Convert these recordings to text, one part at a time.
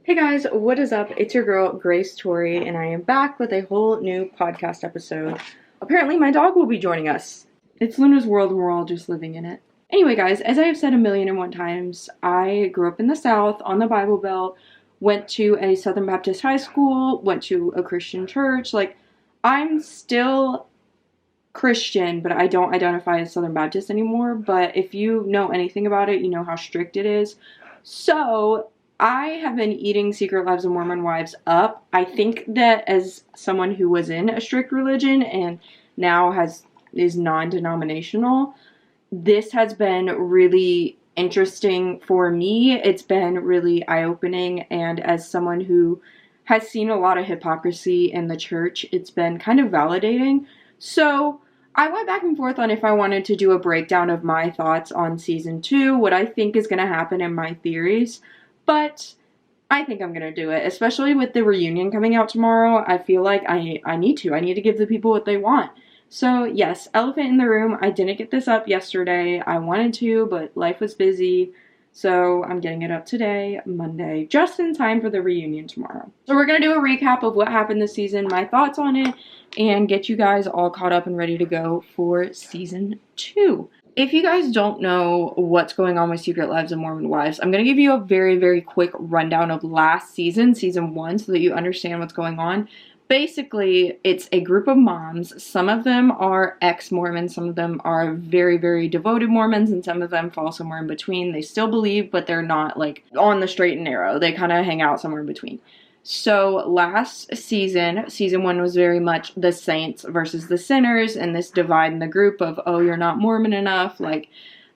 Hey guys, what is up? It's your girl, Grace Torie, and I am back with a whole new podcast episode. Apparently, my dog will be joining us. It's Luna's world, and we're all just living in it. Anyway, guys, as I have said a million and one times, I grew up in the South on the Bible Belt, went to a Southern Baptist high school, went to a Christian church. I'm still Christian, but I don't identify as Southern Baptist anymore. But if you know anything about it, you know how strict it is. So I have been eating Secret Lives of Mormon Wives up. I think that as someone who was in a strict religion and now is non-denominational, this has been really interesting for me. It's been really eye-opening, and as someone who has seen a lot of hypocrisy in the church, it's been kind of validating. So I went back and forth on if I wanted to do a breakdown of my thoughts on season 2, what I think is going to happen in my theories, but I think I'm going to do it, especially with the reunion coming out tomorrow. I feel like I need to give the people what they want. So yes, elephant in the room, I didn't get this up yesterday. I wanted to, but life was busy. So I'm getting it up today, Monday, just in time for the reunion tomorrow. So we're going to do a recap of what happened this season, my thoughts on it, and get you guys all caught up and ready to go for season 2. If you guys don't know what's going on with Secret Lives of Mormon Wives, I'm going to give you a very, very quick rundown of last season, season 1, so that you understand what's going on. Basically, it's a group of moms. Some of them are ex-Mormons, some of them are very, very devoted Mormons, and some of them fall somewhere in between. They still believe, but they're not, on the straight and narrow. They kind of hang out somewhere in between. So last season, season 1 was very much the saints versus the sinners, and this divide in the group of, oh, you're not Mormon enough.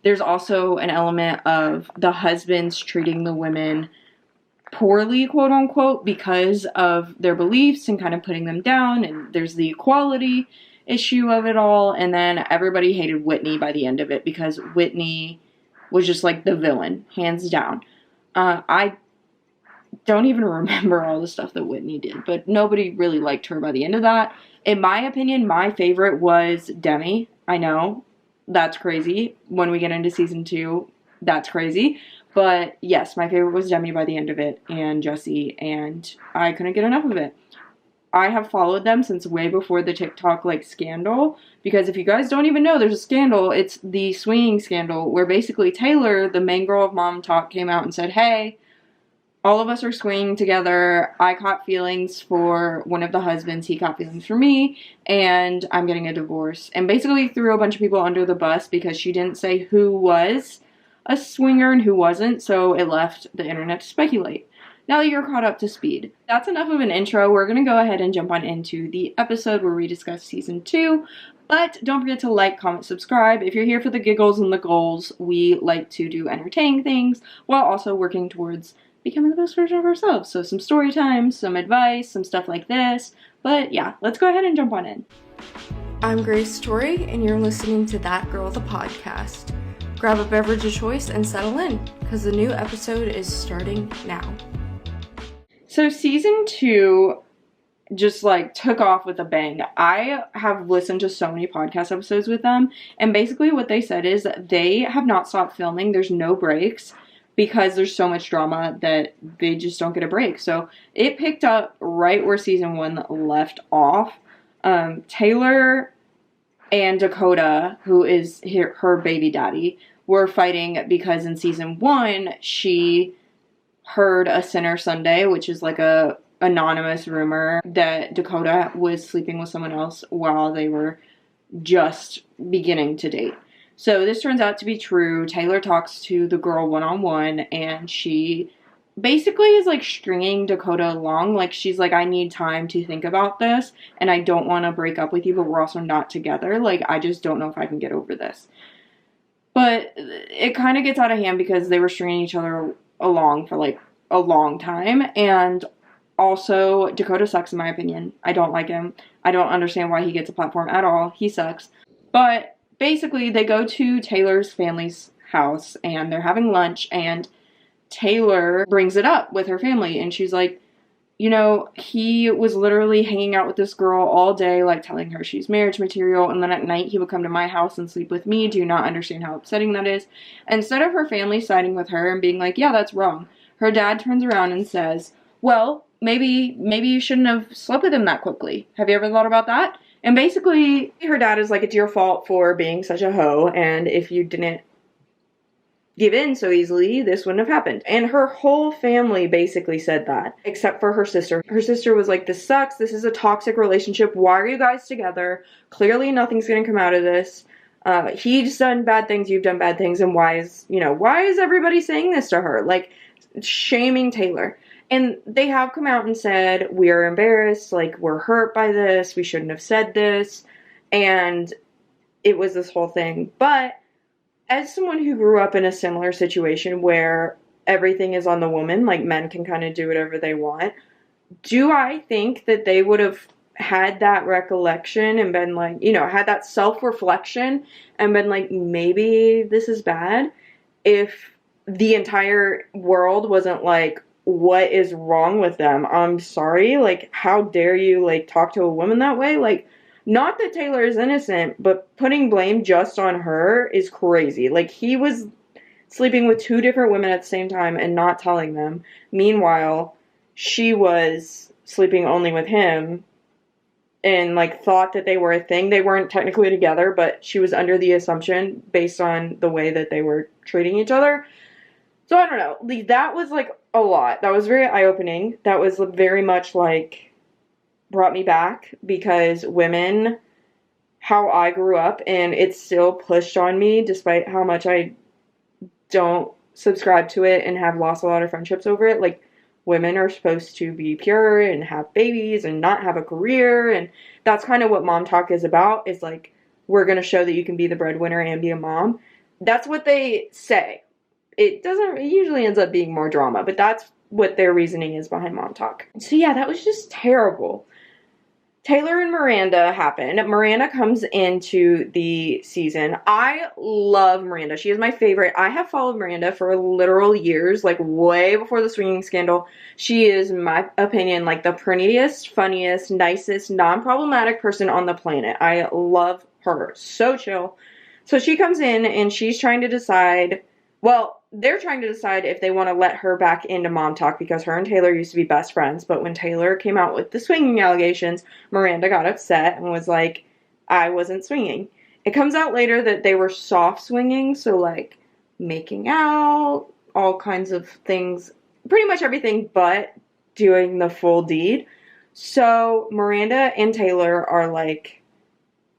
There's also an element of the husbands treating the women poorly, quote unquote, because of their beliefs and kind of putting them down, and there's the equality issue of it all. And then everybody hated Whitney by the end of it because Whitney was just the villain, hands down. I don't even remember all the stuff that Whitney did, but nobody really liked her by the end of that. In my opinion, my favorite was Demi. I know, that's crazy. When we get into season 2, that's crazy. But yes, my favorite was Demi by the end of it, and Jesse, and I couldn't get enough of it. I have followed them since way before the TikTok scandal, because if you guys don't even know there's a scandal, it's the swinging scandal, where basically Taylor, the main girl of Mom Talk, came out and said, hey, all of us are swinging together. I caught feelings for one of the husbands, he caught feelings for me, and I'm getting a divorce. And basically threw a bunch of people under the bus because she didn't say who was a swinger and who wasn't, so it left the internet to speculate. Now that you're caught up to speed, that's enough of an intro. We're going to go ahead and jump on into the episode where we discuss season 2, but don't forget to like, comment, subscribe. If you're here for the giggles and the goals, we like to do entertaining things while also working towards becoming the best version of ourselves. So some story time, some advice, some stuff like this. But yeah, let's go ahead and jump on in. I'm Grace Torie, and you're listening to That Girl the Podcast. Grab a beverage of choice and settle in, because the new episode is starting now. So season 2 just took off with a bang. I have listened to so many podcast episodes with them, and basically what they said is that they have not stopped filming. There's no breaks because there's so much drama that they just don't get a break. So it picked up right where season 1 left off. Taylor and Dakota, who is her baby daddy, were fighting because in season 1, she heard a Sinner Sunday, which is a anonymous rumor that Dakota was sleeping with someone else while they were just beginning to date. So this turns out to be true. Taylor talks to the girl one-on-one, and she basically is stringing Dakota along. She's I need time to think about this, and I don't want to break up with you, but we're also not together. I just don't know if I can get over this. But it kind of gets out of hand because they were stringing each other along for a long time, and also Dakota sucks in my opinion. I don't like him. I don't understand why he gets a platform at all. He sucks. But basically they go to Taylor's family's house and they're having lunch, and Taylor brings it up with her family, and she's like, you know, he was literally hanging out with this girl all day, telling her she's marriage material, and then at night he would come to my house and sleep with me. Do you not understand how upsetting that is? Instead of her family siding with her and being like, yeah, that's wrong, her dad turns around and says, well, maybe you shouldn't have slept with him that quickly. Have you ever thought about that? And basically, her dad is like, it's your fault for being such a hoe, and if you didn't give in so easily, this wouldn't have happened. And her whole family basically said that, except for her sister. Her sister was like, this sucks, this is a toxic relationship, why are you guys together? Clearly nothing's gonna come out of this. He's done bad things, you've done bad things, and why is everybody saying this to her? Like, shaming Taylor. And they have come out and said, we're embarrassed, like, we're hurt by this, we shouldn't have said this, and it was this whole thing. But as someone who grew up in a similar situation where everything is on the woman, like men can kind of do whatever they want, do I think that they would have had that recollection and been like, had that self-reflection and been like, maybe this is bad, if the entire world wasn't like, what is wrong with them? I'm sorry, like, how dare you, like, talk to a woman that way? Like, not that Taylor is innocent, but putting blame just on her is crazy. Like, he was sleeping with 2 different women at the same time and not telling them. Meanwhile, she was sleeping only with him and, like, thought that they were a thing. They weren't technically together, but she was under the assumption based on the way that they were treating each other. So, I don't know. That was, like, a lot. That was very eye-opening. That was very much, like, brought me back, because women, how I grew up, and it's still pushed on me despite how much I don't subscribe to it and have lost a lot of friendships over it. Like, women are supposed to be pure and have babies and not have a career, and that's kind of what mom talk is about, is like, we're going to show that you can be the breadwinner and be a mom. That's what they say. It usually ends up being more drama, but that's what their reasoning is behind mom talk. So yeah, that was just terrible. Taylor and Miranda happen. Miranda comes into the season. I love Miranda. She is my favorite. I have followed Miranda for literal years, like way before the swinging scandal. She is, in my opinion, like the prettiest, funniest, nicest, non-problematic person on the planet. I love her. So chill. So she comes in and she's trying to decide, well, they're trying to decide if they want to let her back into mom talk, because her and Taylor used to be best friends. But when Taylor came out with the swinging allegations, Miranda got upset and was like, I wasn't swinging. It comes out later that they were soft swinging, so like making out, all kinds of things, pretty much everything but doing the full deed. So Miranda and Taylor are like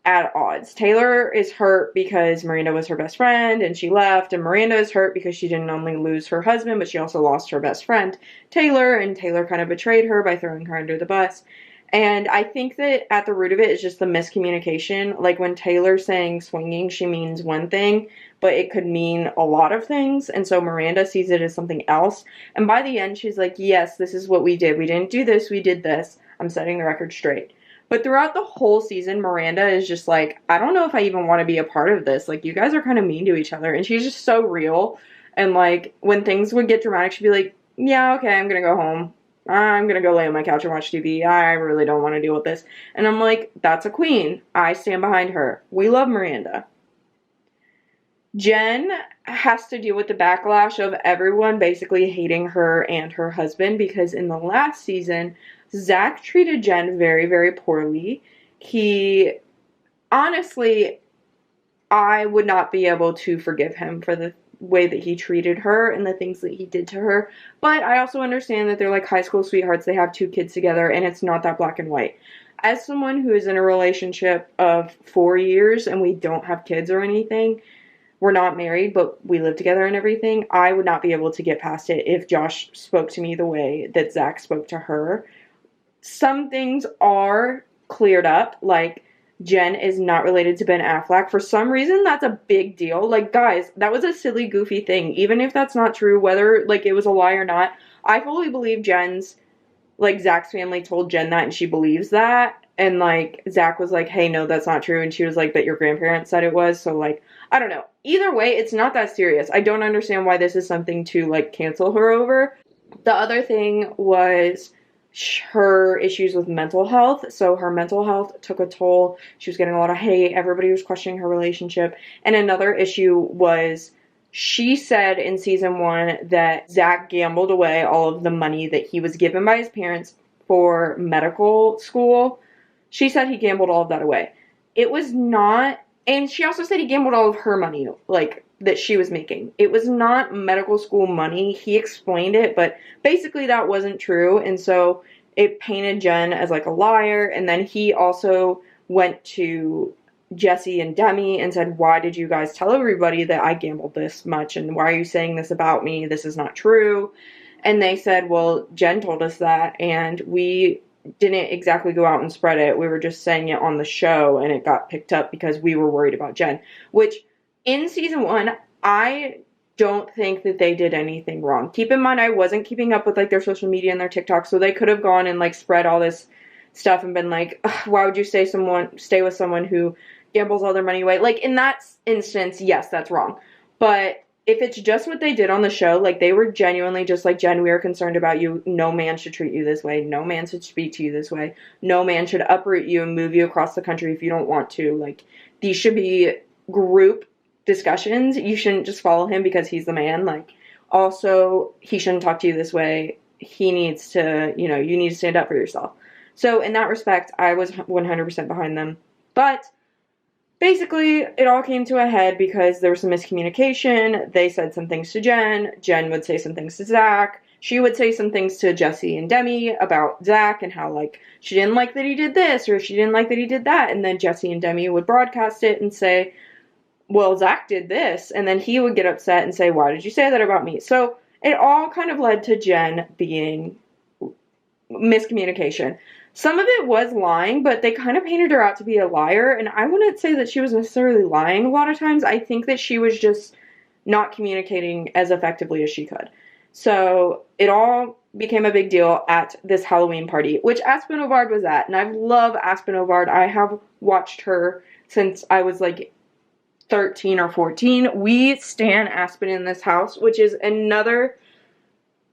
at odds. Taylor is hurt because Miranda was her best friend and she left, and Miranda is hurt because she didn't only lose her husband, but she also lost her best friend, Taylor, and Taylor kind of betrayed her by throwing her under the bus. And I think that at the root of it is just the miscommunication. Like, when Taylor's saying swinging, she means one thing, but it could mean a lot of things, and so Miranda sees it as something else. And by the end, she's like, yes, this is what we did. We didn't do this, we did this. I'm setting the record straight. But throughout the whole season, Miranda is just like, I don't know if I even want to be a part of this. Like, you guys are kind of mean to each other. And she's just so real. And, like, when things would get dramatic, she'd be like, yeah, okay, I'm going to go home. I'm going to go lay on my couch and watch TV. I really don't want to deal with this. And I'm like, that's a queen. I stand behind her. We love Miranda. Jen has to deal with the backlash of everyone basically hating her and her husband, because in the last season, Zach treated Jen very, very poorly. Honestly, I would not be able to forgive him for the way that he treated her and the things that he did to her. But I also understand that they're like high school sweethearts. They have 2 kids together, and it's not that black and white. As someone who is in a relationship of 4 years and we don't have kids or anything, we're not married, but we live together and everything, I would not be able to get past it if Josh spoke to me the way that Zach spoke to her. Some things are cleared up, like Jen is not related to Ben Affleck. For some reason, that's a big deal. Like, guys, that was a silly, goofy thing. Even if that's not true, whether, like, it was a lie or not, I fully believe Zach's family told Jen that, and she believes that. And, like, Zach was like, hey, no, that's not true. And she was like, but your grandparents said it was. So, like, I don't know. Either way, it's not that serious. I don't understand why this is something to, like, cancel her over. The other thing was her issues with mental health. So her mental health took a toll. She was getting a lot of hate. Everybody was questioning her relationship. And another issue was She said in season 1 that Zach gambled away all of the money that he was given by his parents for medical school. She said he gambled all of that away. It was not, and she also said he gambled all of her money, like, that she was making. It was not medical school money. He explained it, but basically that wasn't true, and so it painted Jen as, like, a liar, and then he also went to Jesse and Demi and said, why did you guys tell everybody that I gambled this much, and why are you saying this about me? This is not true. And they said, well, Jen told us that, and we didn't exactly go out and spread it. We were just saying it on the show, and it got picked up because we were worried about Jen. Which, in season 1, I don't think that they did anything wrong. Keep in mind, I wasn't keeping up with, like, their social media and their TikTok, so they could have gone and, like, spread all this stuff and been like, why would you stay with someone who gambles all their money away? Like, in that instance, yes, that's wrong. But if it's just what they did on the show, like, they were genuinely just like, Jen, we are concerned about you. No man should treat you this way. No man should speak to you this way. No man should uproot you and move you across the country if you don't want to. Like, these should be group discussions. You shouldn't just follow him because he's the man. Like, also, he shouldn't talk to you this way. He needs to, you need to stand up for yourself. So, in that respect, I was 100% behind them. But basically, it all came to a head because there was some miscommunication. They said some things to Jen. Jen would say some things to Zach. She would say some things to Jesse and Demi about Zach and how, like, she didn't like that he did this or she didn't like that he did that. And then Jesse and Demi would broadcast it and say, well, Zach did this. And then he would get upset and say, why did you say that about me? So it all kind of led to Jen being miscommunication. Some of it was lying, but they kind of painted her out to be a liar, and I wouldn't say that she was necessarily lying a lot of times. I think that she was just not communicating as effectively as she could. So it all became a big deal at this Halloween party, which Aspen Ovard was at, and I love Aspen Ovard. I have watched her since I was like 13 or 14. We stan Aspen in this house, which is another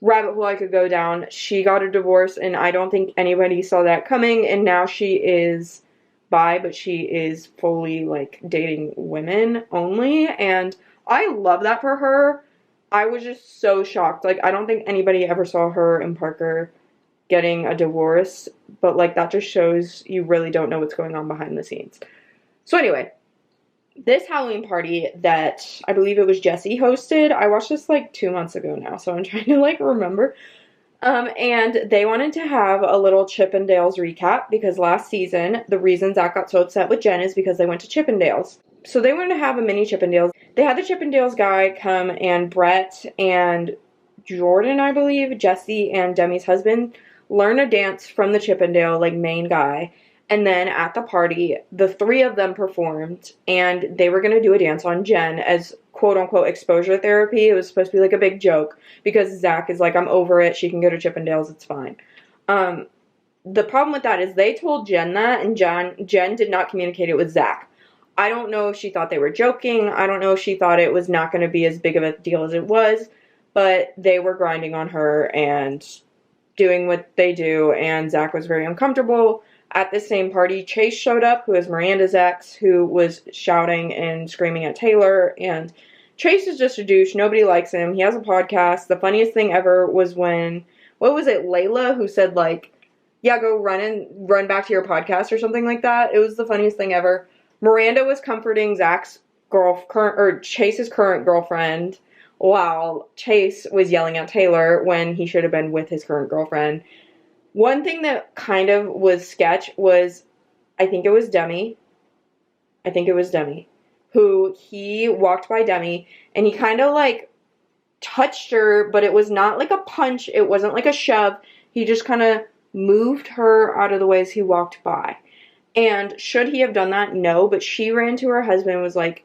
rabbit hole I could go down. She got a divorce, and I don't think anybody saw that coming, and now she is bi, but she is fully, like, dating women only, and I love that for her. I was just so shocked. Like, I don't think anybody ever saw her and Parker getting a divorce, but, like, that just shows you really don't know what's going on behind the scenes. So anyway, this Halloween party that I believe it was Jesse hosted, I watched this like 2 months ago now, so I'm trying to like remember. And they wanted to have a little Chippendales recap because last season, the reason Zach got so upset with Jen is because they went to Chippendales. So they wanted to have a mini Chippendales. They had the Chippendales guy come, and Brett and Jordan, I believe, Jesse and Demi's husband, learn a dance from the Chippendale, like, main guy. And then at the party, the 3 of them performed, and they were going to do a dance on Jen as quote-unquote exposure therapy. It was supposed to be like a big joke because Zach is like, I'm over it. She can go to Chippendales. It's fine. The problem with that is they told Jen that, and Jen did not communicate it with Zach. I don't know if she thought they were joking. I don't know if she thought it was not going to be as big of a deal as it was, but they were grinding on her and doing what they do, and Zach was very uncomfortable. At this same party, Chase showed up, who is Miranda's ex, who was shouting and screaming at Taylor, and Chase is just a douche. Nobody likes him. He has a podcast. The funniest thing ever was when, what was it, Layla, who said, like, yeah, go run back to your podcast or something like that. It was the funniest thing ever. Miranda was comforting Chase's current girlfriend, while Chase was yelling at Taylor when he should have been with his current girlfriend. One thing that kind of was sketch was, I think it was Demi, who he walked by Demi, and he kind of, like, touched her, but it was not like a punch, it wasn't like a shove, he just kind of moved her out of the way as he walked by. And should he have done that? No, but she ran to her husband and was like,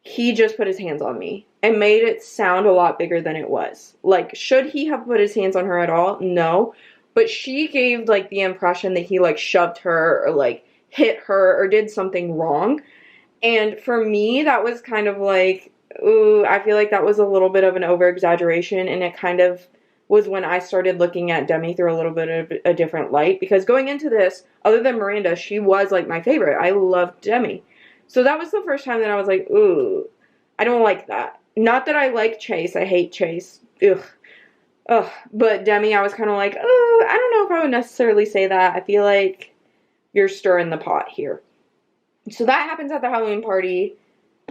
he just put his hands on me, and made it sound a lot bigger than it was. Like, should he have put his hands on her at all? No. But she gave, like, the impression that he, like, shoved her or, like, hit her or did something wrong. And for me, that was kind of like, ooh, I feel like that was a little bit of an over-exaggeration. And it kind of was when I started looking at Demi through a little bit of a different light. Because going into this, other than Miranda, she was, like, my favorite. I loved Demi. So that was the first time that I was like, ooh, I don't like that. not that I like Chase. I hate Chase. Ugh. Ugh. But Demi, I was kind of like, oh, I don't know if I would necessarily say that. I feel like you're stirring the pot here. So that happens at the Halloween party.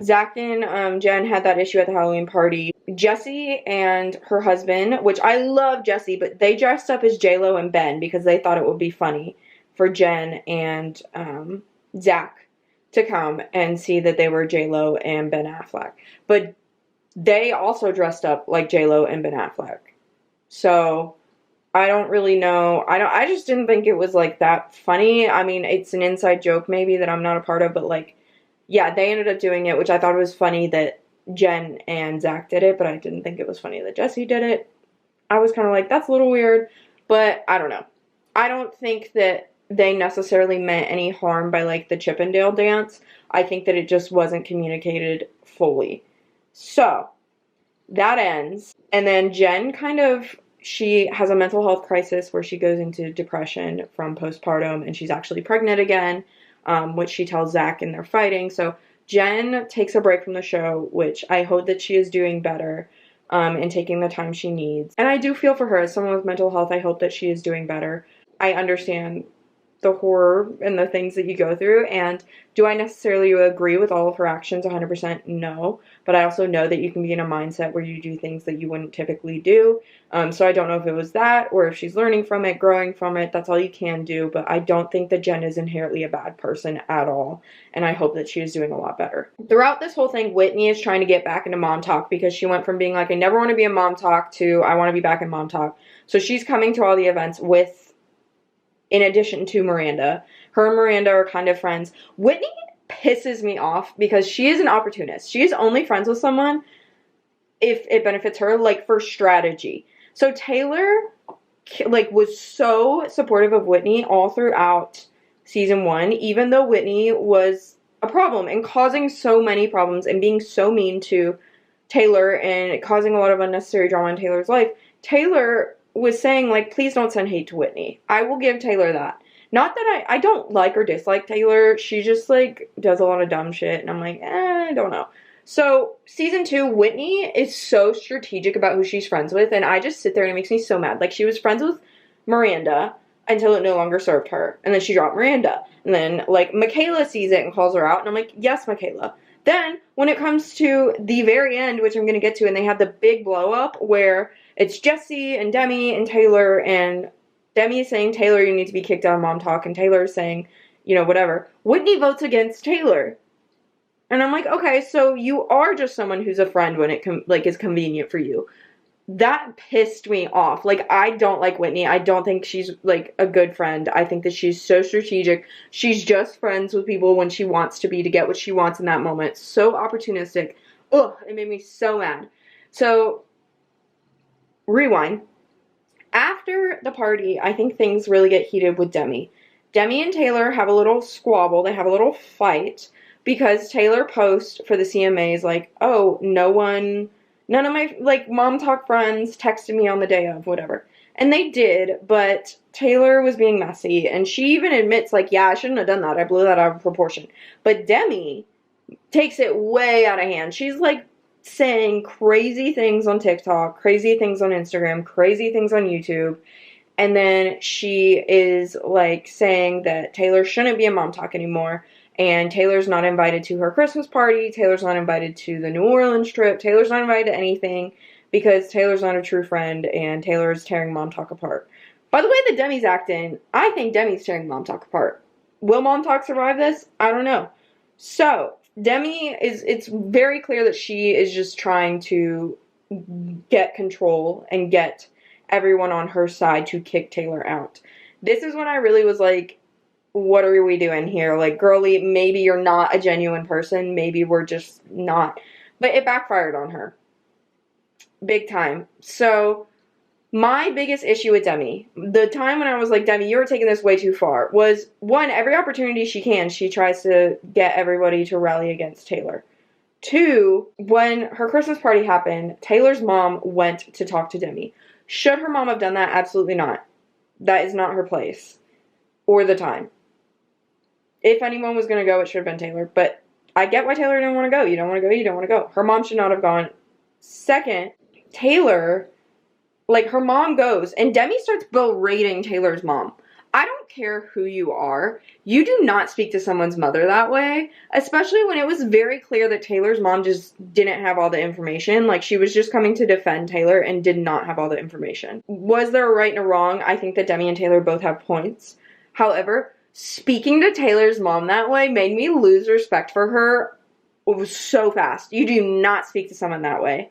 Zach and Jen had that issue at the Halloween party. Jessie and her husband, which I love Jessie, but they dressed up as J-Lo and Ben because they thought it would be funny for Jen and Zach to come and see that they were J-Lo and Ben Affleck. But they also dressed up like J-Lo and Ben Affleck. So I don't really know. I just didn't think it was like that funny. I mean, it's an inside joke maybe that I'm not a part of, but like, yeah, they ended up doing it, which I thought it was funny that Jen and Zach did it, but I didn't think it was funny that Jessie did it. I was kind of like, that's a little weird, but I don't know. I don't think that they necessarily meant any harm by, like, the Chippendale dance. I think that it just wasn't communicated fully. So, that ends, and then Jen kind of, she has a mental health crisis where she goes into depression from postpartum, and she's actually pregnant again, which she tells Zach, and they're fighting. So Jen takes a break from the show, which I hope that she is doing better and taking the time she needs. And I do feel for her. As someone with mental health, I hope that she is doing better. I understand the horror and the things that you go through, and do I necessarily agree with all of her actions 100%? No, but I also know that you can be in a mindset where you do things that you wouldn't typically do, so I don't know if it was that, or if she's learning from it, growing from it. That's all you can do, but I don't think that Jen is inherently a bad person at all, and I hope that she is doing a lot better. Throughout this whole thing, Whitney is trying to get back into mom talk, because she went from being like, I never want to be in mom talk, to I want to be back in mom talk. So she's coming to all the events with, in addition to Miranda. Her and Miranda are kind of friends. Whitney pisses me off because she is an opportunist. She is only friends with someone if it benefits her, like, for strategy. So Taylor, like, was so supportive of Whitney all throughout season 1, even though Whitney was a problem and causing so many problems and being so mean to Taylor and causing a lot of unnecessary drama in Taylor's life. Taylor was saying, like, please don't send hate to Whitney. I will give Taylor that. Not that I don't like or dislike Taylor. She just, like, does a lot of dumb shit. And I'm like, I don't know. So, season 2, Whitney is so strategic about who she's friends with. And I just sit there and it makes me so mad. Like, she was friends with Miranda until it no longer served her. And then she dropped Miranda. And then, like, Michaela sees it and calls her out. And I'm like, yes, Michaela. Then, when it comes to the very end, which I'm going to get to, and they have the big blow-up where it's Jessie and Demi and Taylor, and Demi is saying, Taylor, you need to be kicked out of mom talk, and Taylor is saying, you know, whatever. Whitney votes against Taylor. And I'm like, okay, so you are just someone who's a friend when it, is convenient for you. That pissed me off. Like, I don't like Whitney. I don't think she's, like, a good friend. I think that she's so strategic. She's just friends with people when she wants to be to get what she wants in that moment. So opportunistic. Ugh, it made me so mad. So, rewind. After the party, I think things really get heated with Demi. Demi and Taylor have a little squabble. They have a little fight because Taylor posts for the CMAs, like, oh, none of my, like, mom talk friends texted me on the day of, whatever. And they did, but Taylor was being messy, and she even admits, like, yeah, I shouldn't have done that. I blew that out of proportion. But Demi takes it way out of hand. She's, like, saying crazy things on TikTok, crazy things on Instagram, crazy things on YouTube. And then she is, like, saying that Taylor shouldn't be in mom talk anymore. And Taylor's not invited to her Christmas party. Taylor's not invited to the New Orleans trip. Taylor's not invited to anything because Taylor's not a true friend and Taylor's tearing mom talk apart. By the way that Demi's acting, I think Demi's tearing mom talk apart. Will mom talk survive this? I don't know. So, Demi it's very clear that she is just trying to get control and get everyone on her side to kick Taylor out. This is when I really was like, what are we doing here? Like, girly, maybe you're not a genuine person. Maybe we're just not. But it backfired on her. Big time. So, my biggest issue with Demi, the time when I was like, Demi, you're taking this way too far, was, one, every opportunity she can, she tries to get everybody to rally against Taylor. 2, when her Christmas party happened, Taylor's mom went to talk to Demi. Should her mom have done that? Absolutely not. That is not her place. Or the time. If anyone was going to go, it should have been Taylor. But I get why Taylor didn't want to go. You don't want to go, you don't want to go. Her mom should not have gone. Second, Taylor, like, her mom goes, and Demi starts berating Taylor's mom. I don't care who you are. You do not speak to someone's mother that way, especially when it was very clear that Taylor's mom just didn't have all the information. Like, she was just coming to defend Taylor and did not have all the information. Was there a right and a wrong? I think that Demi and Taylor both have points. However, speaking to Taylor's mom that way made me lose respect for her. It was so fast. You do not speak to someone that way.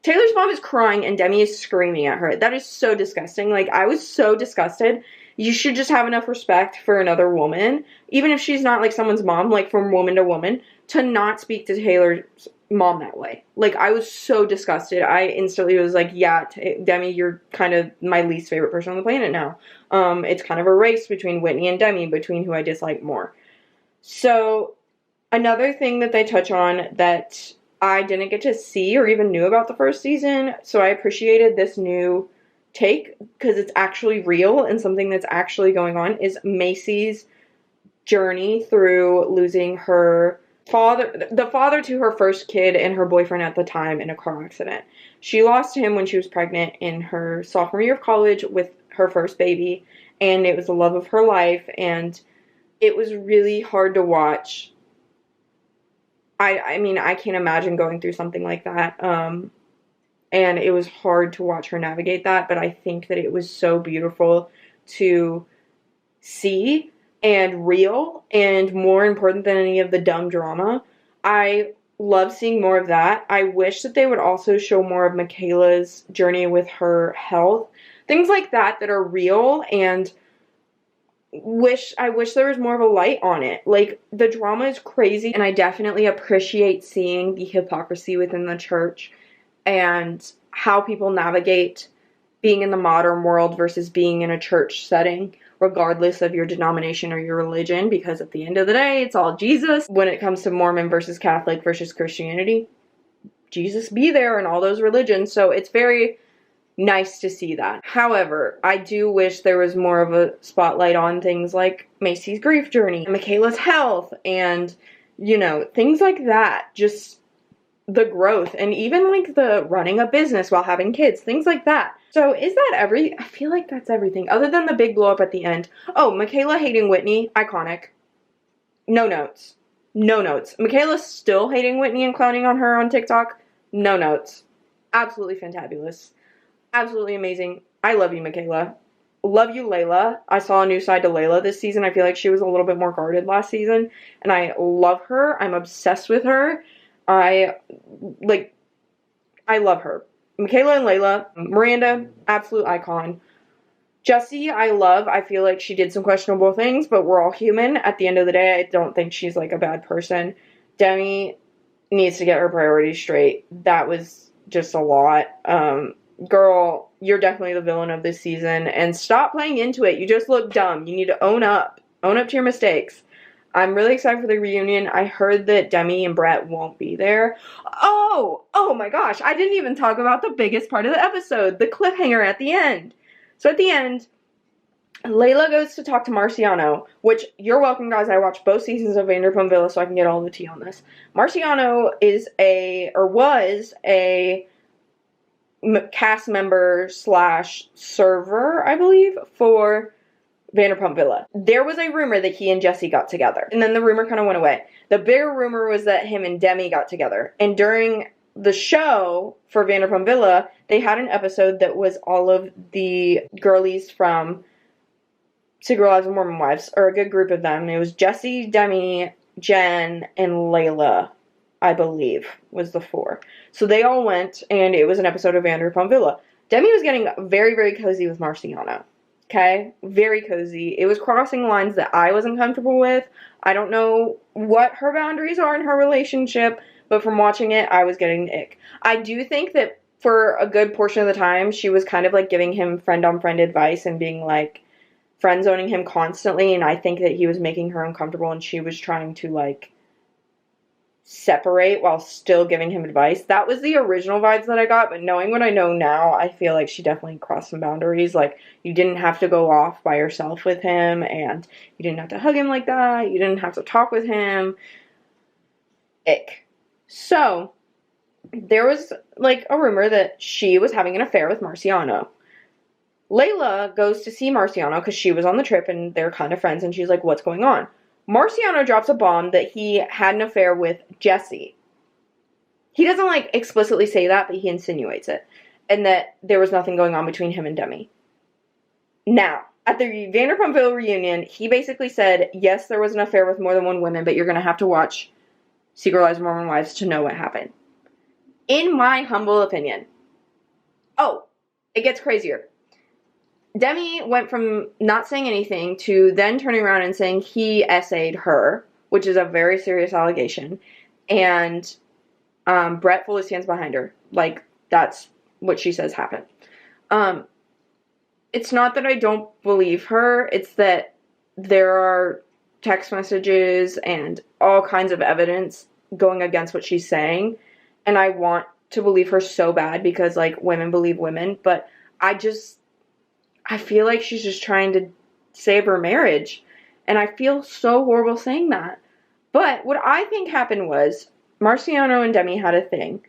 Taylor's mom is crying and Demi is screaming at her. That is so disgusting. Like, I was so disgusted. You should just have enough respect for another woman, even if she's not, like, someone's mom, like, from woman to woman, to not speak to Taylor's mom that way. Like, I was so disgusted. I instantly was like, yeah, Demi, you're kind of my least favorite person on the planet now. It's kind of a race between Whitney and Demi, between who I dislike more. So, another thing that they touch on that I didn't get to see or even knew about the first season, so I appreciated this new take because it's actually real and something that's actually going on, is Macy's journey through losing her father, the father to her first kid and her boyfriend at the time, in a car accident. She lost him when she was pregnant in her sophomore year of college with her first baby, and it was the love of her life, and it was really hard to watch. I mean, I can't imagine going through something like that. And it was hard to watch her navigate that, but I think that it was so beautiful to see and real, and more important than any of the dumb drama. I love seeing more of that. I wish that they would also show more of Michaela's journey with her health. Things like that that are real, and I wish there was more of a light on it. Like, the drama is crazy, and I definitely appreciate seeing the hypocrisy within the church and how people navigate being in the modern world versus being in a church setting, regardless of your denomination or your religion, because at the end of the day, it's all Jesus. When it comes to Mormon versus Catholic versus Christianity, Jesus be there in all those religions, so it's very nice to see that. However, I do wish there was more of a spotlight on things like Macy's grief journey, Michaela's health, and, you know, things like that. Just the growth, and even like the running a business while having kids, things like that. So is that I feel like that's everything, other than the big blow up at the end. Oh, Michaela hating Whitney, iconic. No notes. No notes. Michaela still hating Whitney and clowning on her on TikTok. No notes. Absolutely fantabulous. Absolutely amazing. I love you, Michaela. Love you, Layla. I saw a new side to Layla this season. I feel like she was a little bit more guarded last season, and I love her. I'm obsessed with her. I love her. Michaela and Layla. Miranda, absolute icon. Jessie, I love. I feel like she did some questionable things, but we're all human. At the end of the day, I don't think she's, like, a bad person. Demi needs to get her priorities straight. That was just a lot. Girl, you're definitely the villain of this season, and stop playing into it. You just look dumb. You need to own up. Own up to your mistakes. I'm really excited for the reunion. I heard that Demi and Brett won't be there. Oh my gosh. I didn't even talk about the biggest part of the episode, the cliffhanger at the end. So at the end, Layla goes to talk to Marciano, which, you're welcome, guys. I watched both seasons of Vanderpump Villa, so I can get all the tea on this. Marciano was a cast member / server, I believe, for Vanderpump Villa. There was a rumor that he and Jessie got together, and then the rumor kind of went away. The bigger rumor was that him and Demi got together, and during the show for Vanderpump Villa, they had an episode that was all of the girlies from Secret Lives of Mormon Wives, or a good group of them. It was Jessie, Demi, Jen, and Layla, I believe, was the 4. So they all went, and it was an episode of Vanderpump Villa. Demi was getting very, very cozy with Marciano. Okay? Very cozy. It was crossing lines that I wasn't comfortable with. I don't know what her boundaries are in her relationship, but from watching it, I was getting the ick. I do think that for a good portion of the time, she was kind of like giving him friend-on-friend advice and being like friend-zoning him constantly, and I think that he was making her uncomfortable, and she was trying to, like, separate while still giving him advice. That was the original vibes that I got, but knowing what I know now, I feel like she definitely crossed some boundaries. Like, you didn't have to go off by yourself with him, and you didn't have to hug him like that. You didn't have to talk with him. Ick. So, there was, like, a rumor that she was having an affair with Marciano. Layla goes to see Marciano because she was on the trip and they're kind of friends, and she's like, what's going on? Marciano drops a bomb that he had an affair with Jessie. He doesn't, like, explicitly say that, but he insinuates it. And that there was nothing going on between him and Demi. Now, at the Vanderpumpville reunion, he basically said, yes, there was an affair with more than one woman, but you're going to have to watch Secret Lives of Mormon Wives to know what happened. In my humble opinion. Oh, it gets crazier. Demi went from not saying anything to then turning around and saying he essayed her, which is a very serious allegation. And Brett fully stands behind her. Like, that's what she says happened. It's not that I don't believe her. It's that there are text messages and all kinds of evidence going against what she's saying. And I want to believe her so bad because, like, women believe women. But I feel like she's just trying to save her marriage. And I feel so horrible saying that. But what I think happened was Marciano and Demi had a thing.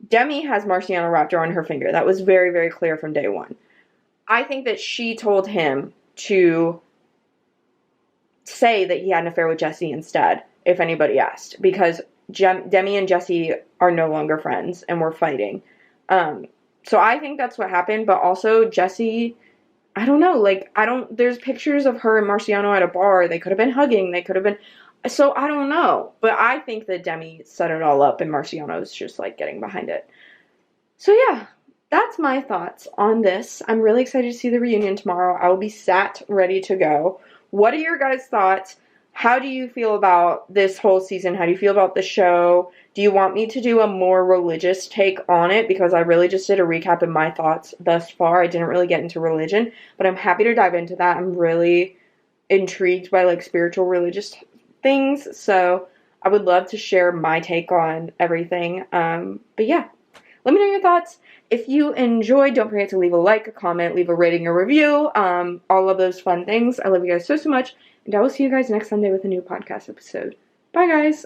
Demi has Marciano wrapped around her finger. That was very, very clear from day one. I think that she told him to say that he had an affair with Jessie instead, if anybody asked. Because Demi and Jessie are no longer friends and were fighting. So I think that's what happened. But also Jessie, I don't know. Like, there's pictures of her and Marciano at a bar. They could have been hugging. They could have been. So I don't know. But I think that Demi set it all up and Marciano's just, like, getting behind it. So yeah, that's my thoughts on this. I'm really excited to see the reunion tomorrow. I will be sat ready to go. What are your guys' thoughts? How do you feel about this whole season? How do you feel about the show? Do you want me to do a more religious take on it? Because I really just did a recap of my thoughts thus far. I didn't really get into religion, but I'm happy to dive into that. I'm really intrigued by, like, spiritual religious things, so I would love to share my take on everything. But yeah, let me know your thoughts. If you enjoyed, don't forget to leave a like, a comment, leave a rating, a review, all of those fun things. I love you guys so, so much, and I will see you guys next Sunday with a new podcast episode. Bye, guys!